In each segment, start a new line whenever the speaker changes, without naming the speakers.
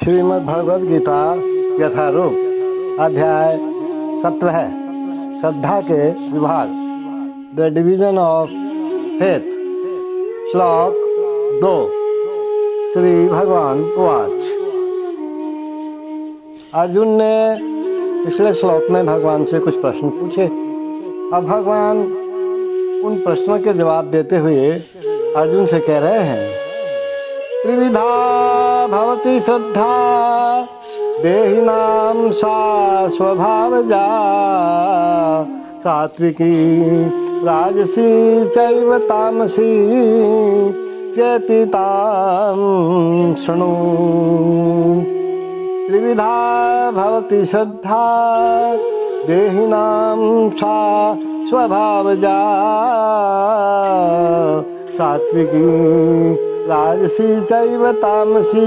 श्रीमद् भगवद गीता यथारूप अध्याय 17 श्रद्धा के विभाग द डिवीजन ऑफ फेथ। श्लोक 2। श्री भगवान उवाच। अर्जुन ने पिछले श्लोक में भगवान से कुछ प्रश्न पूछे। अब भगवान उन प्रश्नों के जवाब देते हुए अर्जुन से कह रहे हैं, त्रिविधा भवति श्रद्धा देहिनां सा स्वभावजा सात्विकी राजसी चैव तामसी चेति तां शृणु। त्रिविधा भवति श्रद्धा देहिनां सा स्वभावजा सात्विकी राजसी चैव तामसी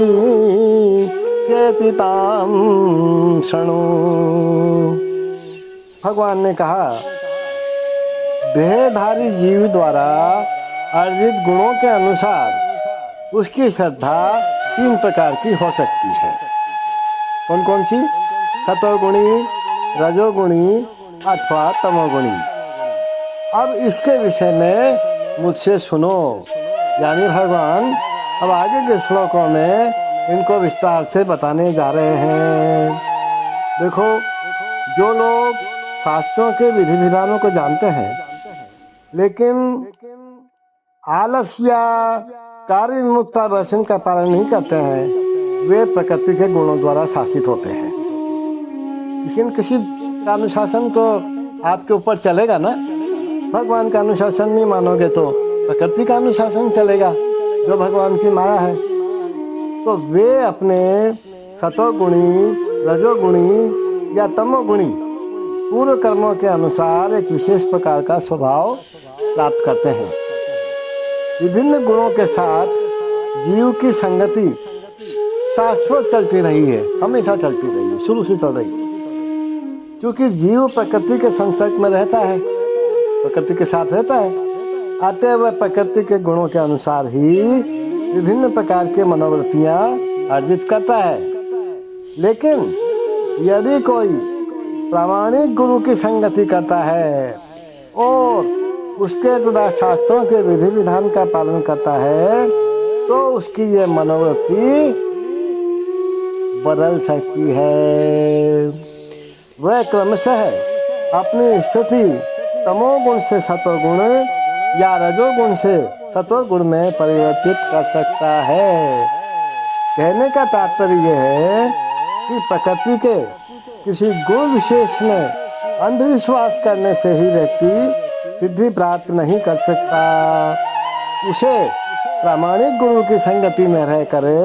चेति तां शृणु। भगवान ने कहा, देहधारी जीव द्वारा अर्जित गुणों के अनुसार उसकी श्रद्धा 3 प्रकार की हो सकती है। कौन कौन सी? सतोगुणी, रजोगुणी अथवा तमोगुणी। अब इसके विषय में मुझसे सुनो। यानी भगवान अब आगे के श्लोकों में इनको विस्तार से बताने जा रहे हैं। देखो, जो लोग शास्त्रों के विधि विधानों को जानते हैं लेकिन आलस या कार्य विमुक्ता वचन का पालन नहीं करते हैं, वे प्रकृति के गुणों द्वारा शासित होते हैं। किसी न किसी का अनुशासन तो आपके ऊपर चलेगा ना। भगवान का अनुशासन नहीं मानोगे तो प्रकृति का अनुशासन चलेगा, जो भगवान की माया है। तो वे अपने सतोगुणी, रजोगुणी या तमोगुणी पूर्व कर्मों के अनुसार एक विशेष प्रकार का स्वभाव प्राप्त करते हैं। विभिन्न गुणों के साथ जीव की संगति शाश्वत चलती रही है, हमेशा चलती रही है, शुरू से चल रही है। क्योंकि जीव प्रकृति के संसर्ग में रहता है, प्रकृति के साथ रहता है, अतएव प्रकृति के गुणों के अनुसार ही विभिन्न प्रकार के मनोवृत्तियां अर्जित करता है। लेकिन यदि कोई प्रामाणिक गुरु की संगति करता है और उसके द्वारा शास्त्रों के विधि विधान का पालन करता है, तो उसकी ये मनोवृत्ति बदल सकती है। वह क्रमशः अपनी स्थिति तमोगुण से सतोगुण या रजोगुण से सतोगुण में परिवर्तित कर सकता है। कहने का तात्पर्य यह है कि प्रकृति के किसी गुण विशेष में अंधविश्वास करने से ही व्यक्ति सिद्धि प्राप्त नहीं कर सकता। उसे प्रामाणिक गुरु की संगति में रह करे,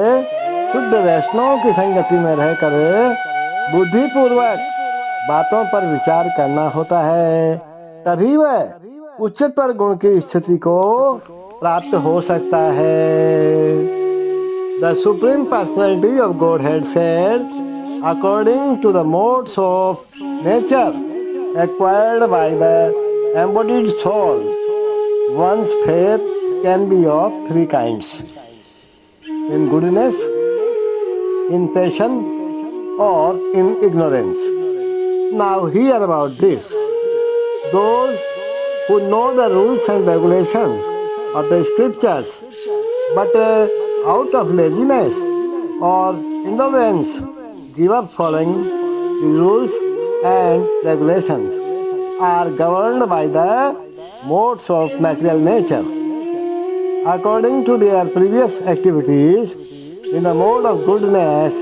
शुद्ध वैष्णव की संगति में रह करे, बुद्धिपूर्वक बातों पर विचार करना होता है, तभी वह उच्चतर गुण की स्थिति को प्राप्त हो सकता है। The Supreme Personality of Godhead said, according to the modes of nature acquired by the embodied soul, one's faith can be of 3 kinds: in goodness, in passion, or in ignorance. Now hear about this. Those who know the rules and regulations of the scriptures, but out of laziness or indolence give up following the rules and regulations, are governed by the modes of material nature according to their previous activities in the mode of goodness,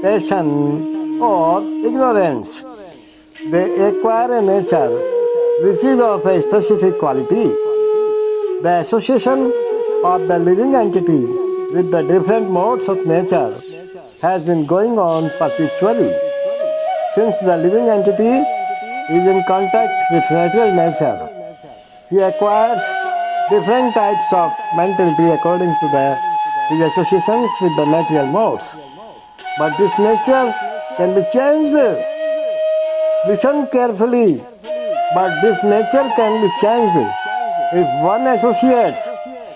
passion, or ignorance. They acquire a nature which is of a specific quality. The association of the living entity with the different modes of nature has been going on perpetually. Since the living entity is in contact with natural nature, he acquires different types of mentality according to his associations with the material modes. But this nature can be changed. Listen carefully. But this nature can be changed if one associates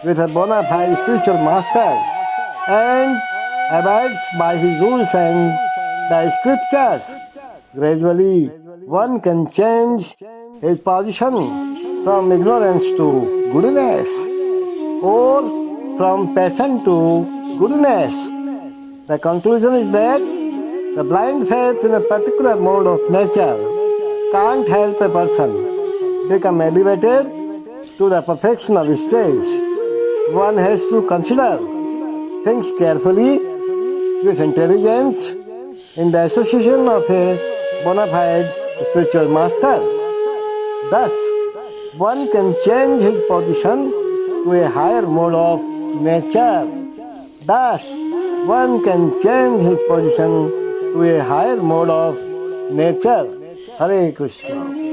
with a bona fide spiritual master and abides by his rules and the scriptures, gradually one can change his position from ignorance to goodness or from passion to goodness. The conclusion is that the blind faith in a particular mode of nature can't help a person become elevated to the perfection of stage. One has to consider things carefully with intelligence in the association of a bona fide spiritual master. Thus, one can change his position to a higher mode of nature. Thus, one can change his position to a higher mode of nature. Hare Krishna.